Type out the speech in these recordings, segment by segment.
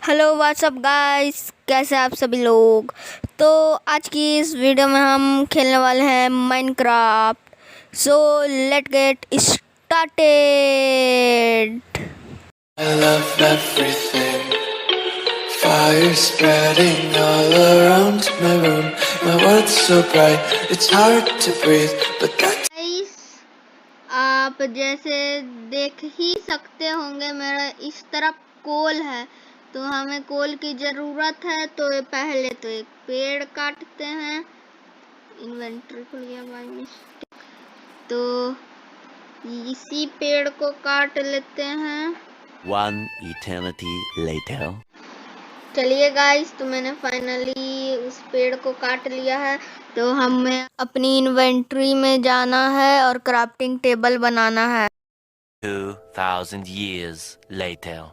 Hello what's up guys, कैसे आप सभी लोग। तो आज की इस वीडियो में हम खेलने वाले हैं Minecraft. So let get started. I love everything. Fire spreading all around my room. My world's so bright, it's hard to breathe, but that's guys, आप जैसे देख ही सकते होंगे मेरा इस तरफ कोल है, तो हमें कोल की ज़रूरत है। तो पहले तो एक पेड़ काटते हैं। इन्वेंटरी खुल गया बाय मिस्टेक, तो इसी पेड़ को काट लेते हैं। One eternity later. चलिए गाइस, तो मैंने फाइनली उस पेड़ को काट लिया है। तो हमें अपनी इन्वेंट्री में जाना है और क्राफ्टिंग टेबल बनाना है। 2000 years later.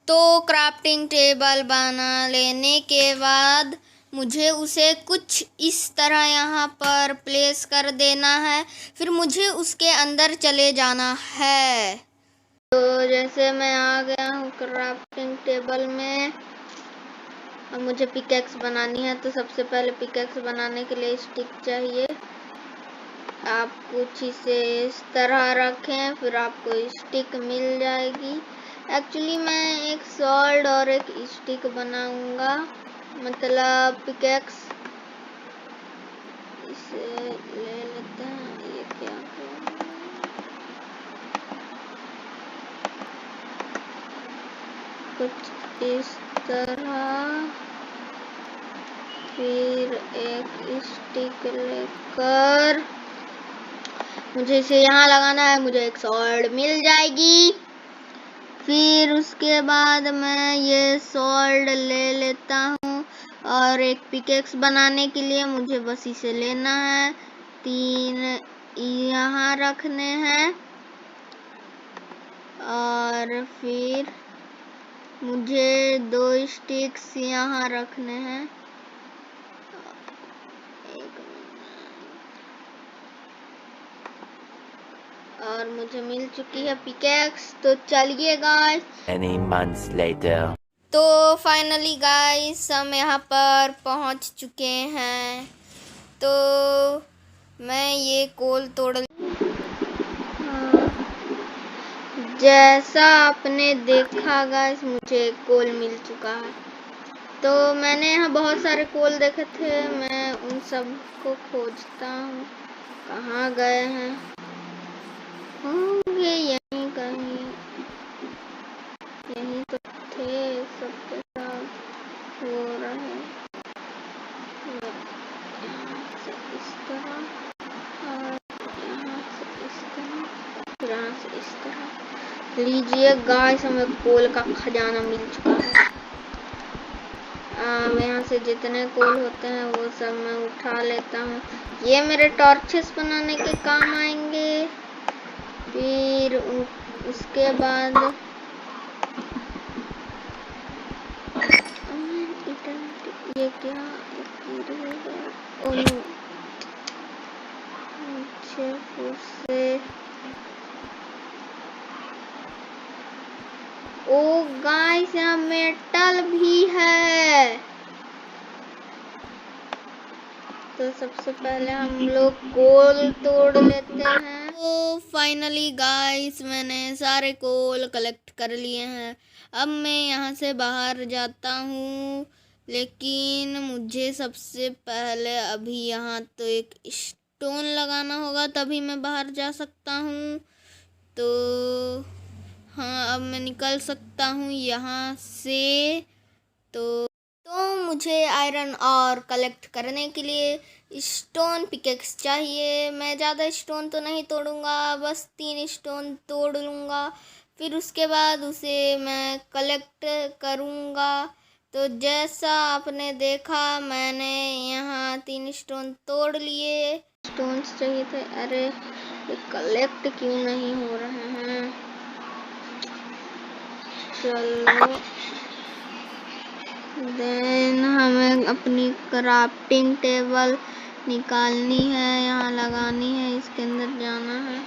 तो क्राफ्टिंग टेबल बना लेने के बाद मुझे उसे कुछ इस तरह यहाँ पर प्लेस कर देना है। फिर मुझे उसके अंदर चले जाना है। तो जैसे मैं आ गया हूँ क्राफ्टिंग टेबल में, अब मुझे पिकैक्स बनानी है। तो सबसे पहले पिकैक्स बनाने के लिए स्टिक चाहिए। आप कुछ इसे इस तरह रखें, फिर आपको स्टिक मिल जाएगी। एक्चुअली मैं एक सॉर्ड और एक स्टिक बनाऊंगा, मतलब पिकैक्स। इसे ले लेते हैं। ये क्या है? कुछ इस तरह, फिर एक स्टिक लेकर मुझे इसे यहाँ लगाना है। मुझे एक सॉर्ड मिल जाएगी। फिर उसके बाद मैं ये सॉर्ड ले लेता हूँ और एक पिकेक्स बनाने के लिए मुझे बस इसे लेना है। 3 यहाँ रखने हैं और फिर मुझे 2 स्टिक्स यहाँ रखने हैं। और मुझे मिल चुकी है पिकैक्स। तो चलिए गाइस। Many months later. तो फाइनली गाइस, हम यहाँ पर पहुँच चुके हैं। तो मैं ये कोल तोड़ जैसा आपने देखा गाइस, मुझे कोल मिल चुका है। तो मैंने यहाँ बहुत सारे कोल देखे थे, मैं उन सब को खोजता हूँ। कहाँ गए हैं? होंगे यहीं कहीं, यहीं तो थे। सबके साथ हो रहे, यहाँ से इस तरह और यहाँ से इस तरह, फिर यहाँ से इस तरह। लीजिए गाइस, हमें कोल का खजाना मिल चुका है। यहाँ से जितने कोल होते हैं वो सब मैं उठा लेता हूँ। ये मेरे टॉर्चेस बनाने के काम आएंगे। फिर उसके बाद ये क्या मुझे उससे ओ गाइस, यहाँ मेटल भी है। तो सबसे पहले हम लोग कोल तोड़ लेते हैं। तो फाइनली गाइस, मैंने सारे कोल कलेक्ट कर लिए हैं। अब मैं यहाँ से बाहर जाता हूँ, लेकिन मुझे सबसे पहले अभी यहाँ तो एक स्टोन लगाना होगा, तभी मैं बाहर जा सकता हूँ। तो हाँ, अब मैं निकल सकता हूँ यहाँ से। तो मुझे आयरन और कलेक्ट करने के लिए स्टोन पिकेक्स चाहिए। मैं ज़्यादा स्टोन तो नहीं तोड़ूंगा, बस 3 स्टोन तोड़ लूँगा। फिर उसके बाद उसे मैं कलेक्ट करूँगा। तो जैसा आपने देखा, मैंने यहाँ 3 स्टोन तोड़ लिए। स्टोन्स चाहिए थे। अरे ये कलेक्ट क्यों नहीं हो रहे हैं? चलो, देन हमें अपनी क्राफ्टिंग टेबल निकालनी है, यहाँ लगानी है, इसके अंदर जाना है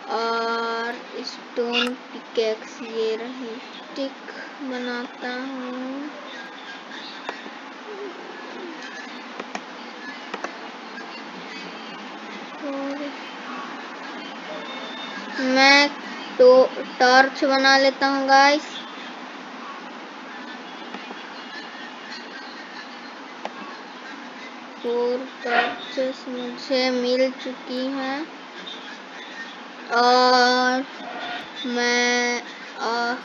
और स्टोन पिकेक्स ये रही स्टिक। बनाता हूँ। और मैं टॉर्च बना लेता हूँ गाइस। और टॉर्चेस मुझे मिल चुकी हैं और मैं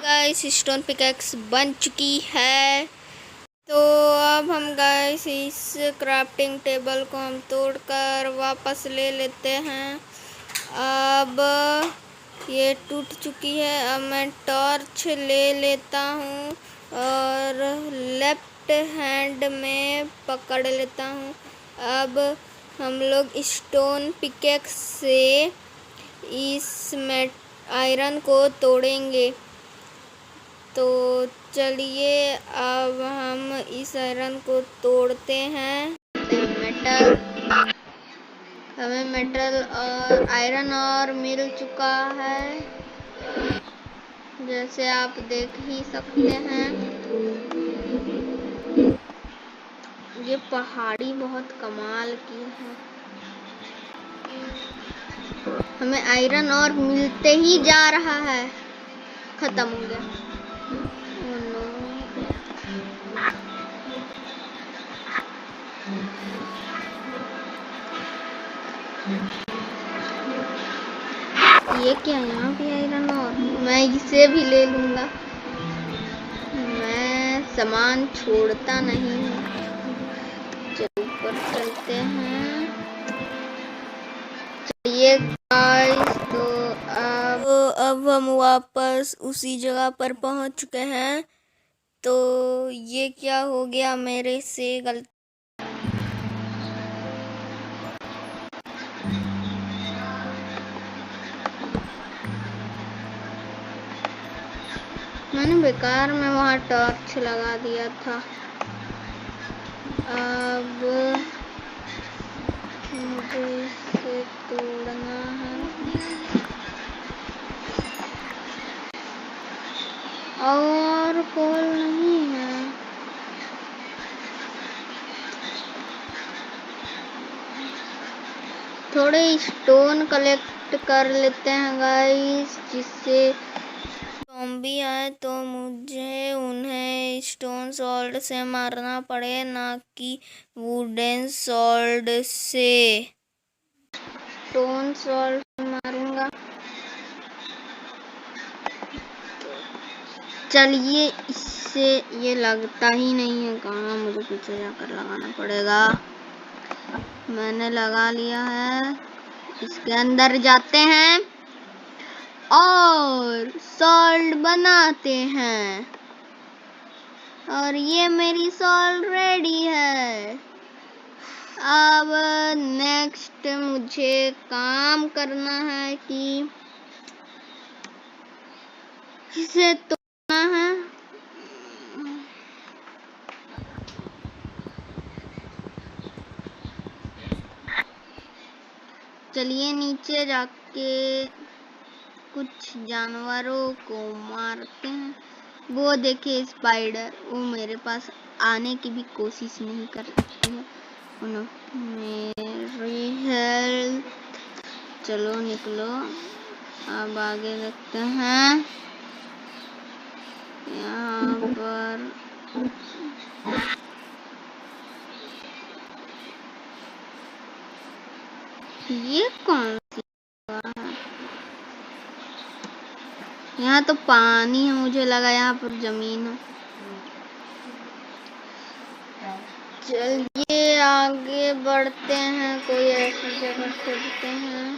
गाइस स्टोन पिकैक्स बन चुकी है। तो अब हम गाइस इस क्राफ्टिंग टेबल को हम तोड़कर वापस ले लेते हैं। अब ये टूट चुकी है। अब मैं टॉर्च ले लेता हूँ और लेफ्ट हैंड में पकड़ लेता हूँ। अब हम लोग स्टोन पिकैक्स से इस आयरन को तोड़ेंगे। तो चलिए अब हम इस आयरन को तोड़ते हैं। हमें मेटल और आयरन और मिल चुका है, जैसे आप देख ही सकते हैं। ये पहाड़ी बहुत कमाल की है। हमें आयरन और मिलते ही जा रहा है। खत्म हो गया। Oh no. ये क्या, यहाँ भी आयरन और मैं इसे भी ले लूंगा। मैं सामान छोड़ता नहीं हूँ। चल ऊपर चलते हैं। चलिए गाइस, तो अब हम वापस उसी जगह पर पहुंच चुके हैं। तो ये क्या हो गया मेरे से गलती। मैंने बेकार में वहाँ टॉर्च लगा दिया था। अब मुझे इसे तोड़ना है और कोल नहीं है। थोड़े स्टोन कलेक्ट कर लेते हैं गाइस, जिससे ज़ॉम्बी आए तो मुझे उन्हें स्टोन सॉल्ट से मारना पड़े, ना कि वुडन सॉल्ट से। स्टोन सॉल्ट से मारूंगा। चलिए, इससे ये लगता ही नहीं है। कहाँ, मुझे पीछे जाकर लगाना पड़ेगा। मैंने लगा लिया है। इसके अंदर जाते हैं और सॉल्ट बनाते हैं। और ये मेरी सॉल्ट रेडी है। अब नेक्स्ट मुझे काम करना है कि इसे तोड़ना है। चलिए नीचे जाके कुछ जानवरों को मारते हैं। वो देखिए स्पाइडर, वो मेरे पास आने की भी कोशिश नहीं करती है। मेरी हेल्थ, चलो निकलो। अब आगे देखते हैं। यहाँ पर ये कौन सी जगह है? यहाँ तो पानी है, मुझे लगा यहाँ पर जमीन है। चलिए आगे बढ़ते हैं। कोई ऐसी जगह खोजते हैं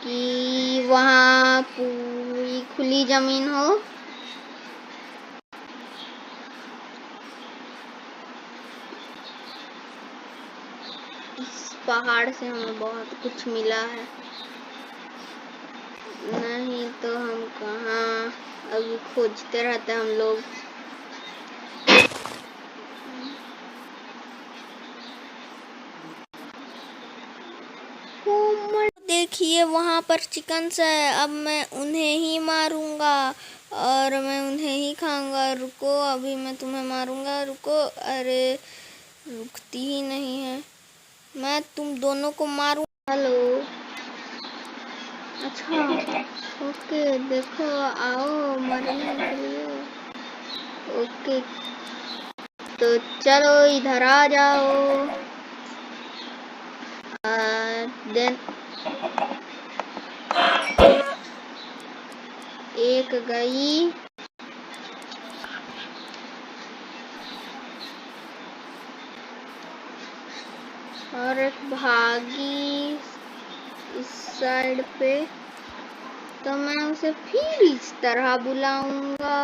कि वहाँ पूरी खुली जमीन हो। इस पहाड़ से हमें बहुत कुछ मिला है, नहीं तो हम कहाँ अभी खोजते रहते हम लोग। देखिए वहाँ पर चिकन्स है। अब मैं उन्हें ही मारूंगा और मैं उन्हें ही खाऊंगा। रुको, अभी मैं तुम्हें मारूंगा। रुको, अरे रुकती ही नहीं है। मैं तुम दोनों को मारूं। हेलो, अच्छा, ओके, देखो, आओ मरने के लिए। ओके, तो चलो इधर आ जाओ। देन एक गई, और एक भागी इस साइड पे। तो मैं उसे फिर इस तरह बुलाऊंगा,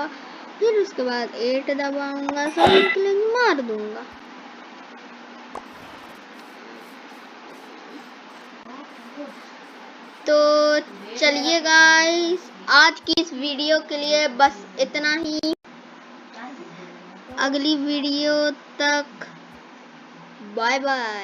फिर उसके बाद 8 दबाऊंगा, सब निकलेंगे, मार दूंगा। तो चलिए गाइस, आज की इस वीडियो के लिए बस इतना ही। अगली वीडियो तक बाय बाय।